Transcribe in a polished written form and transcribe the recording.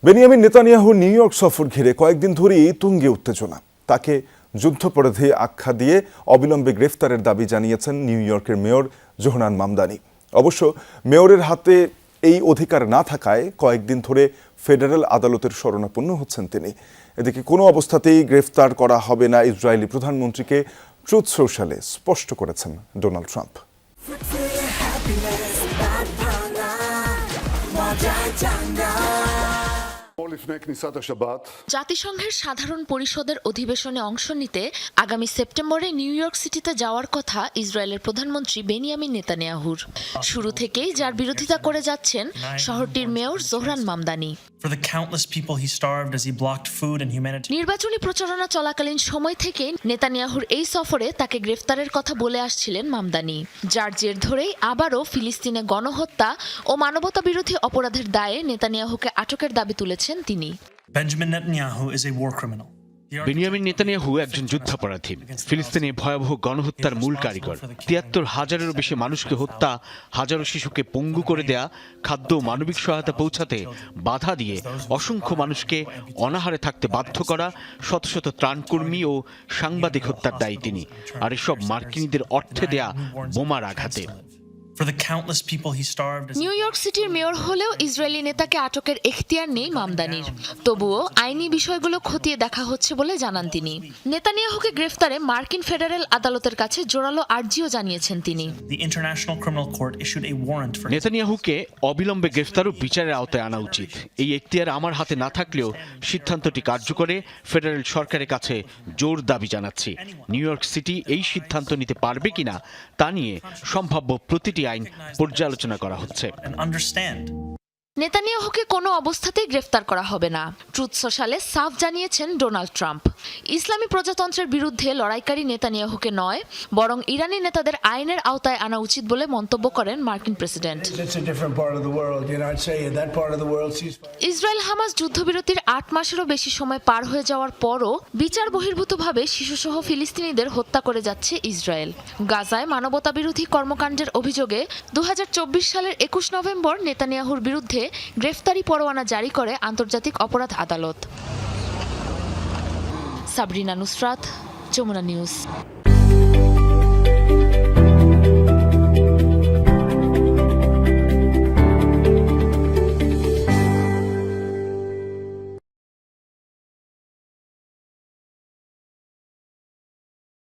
Benjamin Netanyahu new York সফর ঘিরে কয়েকদিন ধরেই তুঙ্গে উত্তেজনা। তাকে যুদ্ধাপরাধী আখ্যা দিয়ে অবিলম্বে গ্রেফতারের দাবি জানিয়েছেন নিউ ইয়র্কের মেয়র জোহরান মামদানি। অবশ্য মেয়রের হাতে এই অধিকার না থাকায় কয়েকদিন ধরে ফেডারেল আদালতের শরণাপন্ন হচ্ছেন তিনি। এদিকে কোনো অবস্থাতেই গ্রেফতার করা হবে না ইসরায়েলি প্রধানমন্ত্রীকে ট্রুথ সোশ্যালে স্পষ্ট করেছেন ডোনাল্ড ট্রাম্প। জাতিসংঘের সাধারণ পরিষদের অধিবেশনে অংশ নিতে আগামী সেপ্টেম্বরে নিউ ইয়র্ক সিটিতে যাওয়ার কথা ইসরায়েলের প্রধানমন্ত্রী বেনিয়ামিন নেতানিয়াহুর। শুরু থেকেই যার বিরোধিতা করে যাচ্ছেন শহরটির মেয়র জোহরান মামদানি। নির্বাচনী প্রচারণা চলাকালীন সময় থেকে নেতানিয়াহুর এই সফরে তাকে গ্রেফতারের কথা বলে আসছিলেন মামদানি, যার জের ধরেই আবারও ফিলিস্তিনে গণহত্যা ও মানবতাবিরোধী অপরাধের দায়ে নেতানিয়াহুকে আটকের দাবি তুলেছেন তিনি। বেনিয়ামিন নেতানিয়াহু একজন যুদ্ধাপরাধী, ফিলিস্তিনে ভয়াবহ গণহত্যার মূল কারিগর। ৭৩,০০০-এরও বেশি মানুষকে হত্যা, হাজারো শিশুকে পঙ্গু করে দেয়া, খাদ্য মানবিক সহায়তা পৌঁছাতে বাধা দিয়ে অসংখ্য মানুষকে অনাহারে থাকতে বাধ্য করা, শত শত ত্রাণকর্মী ও সাংবাদিক হত্যার দায়ী তিনি, আর এসব মার্কিনীদের অর্থে দেয়া বোমার আঘাতে। নিউ ইয়র্ক সিটির মেয়র হলেও ইসরায়েলি নেতাকে আটকের এখতিয়ার নেই মামদানির। তবুও আইনি বিষয়গুলো খতিয়ে দেখা হচ্ছে বলে জানান তিনি। নেতানিয়াহুকে গ্রেফতারে মার্কিন ফেডারেল আদালতের কাছে জোরালো আর্জিও জানিয়েছেন তিনি। নেতানিয়াহুকে অবিলম্বে গ্রেফতার ও বিচারের আওতায় আনা উচিত। এই এখতিয়ার আমার হাতে না থাকলেও সিদ্ধান্তটি কার্যকরে ফেডারেল সরকারের কাছে জোর দাবি জানাচ্ছি। নিউ ইয়র্ক সিটি এই সিদ্ধান্ত নিতে পারবে কিনা তা নিয়ে সম্ভাব্য প্রতিটি আইন পর্যালোচনা করা হচ্ছে। নেতানিয়াহুকে কোনো অবস্থাতেই গ্রেফতার করা হবে না, ট্রুথ সোশ্যালে সাফ জানিয়েছেন ডোনাল্ড ট্রাম্প। ইসলামী প্রজাতন্ত্রের বিরুদ্ধে লড়াইকারী নেতানিয়াহুকে নয়, বরং ইরানি নেতাদের আইনের আওতায় আনা উচিত বলে মন্তব্য করেন মার্কিন প্রেসিডেন্ট। ইসরায়েল হামাস যুদ্ধবিরতির ৮ মাসেরও বেশি সময় পার হয়ে যাওয়ার পরও বিচার বহির্ভূতভাবে শিশুসহ ফিলিস্তিনিদের হত্যা করে যাচ্ছে ইসরায়েল। গাজায় মানবতাবিরোধী কর্মকাণ্ডের অভিযোগে ২০২৪ সালের ২১ নভেম্বর নেতানিয়াহুর বিরুদ্ধে গ্রেফতারি পরোয়ানা জারি করে আন্তর্জাতিক অপরাধ আদালত। সাবরিনা নুসরাত, যমুনা নিউজ।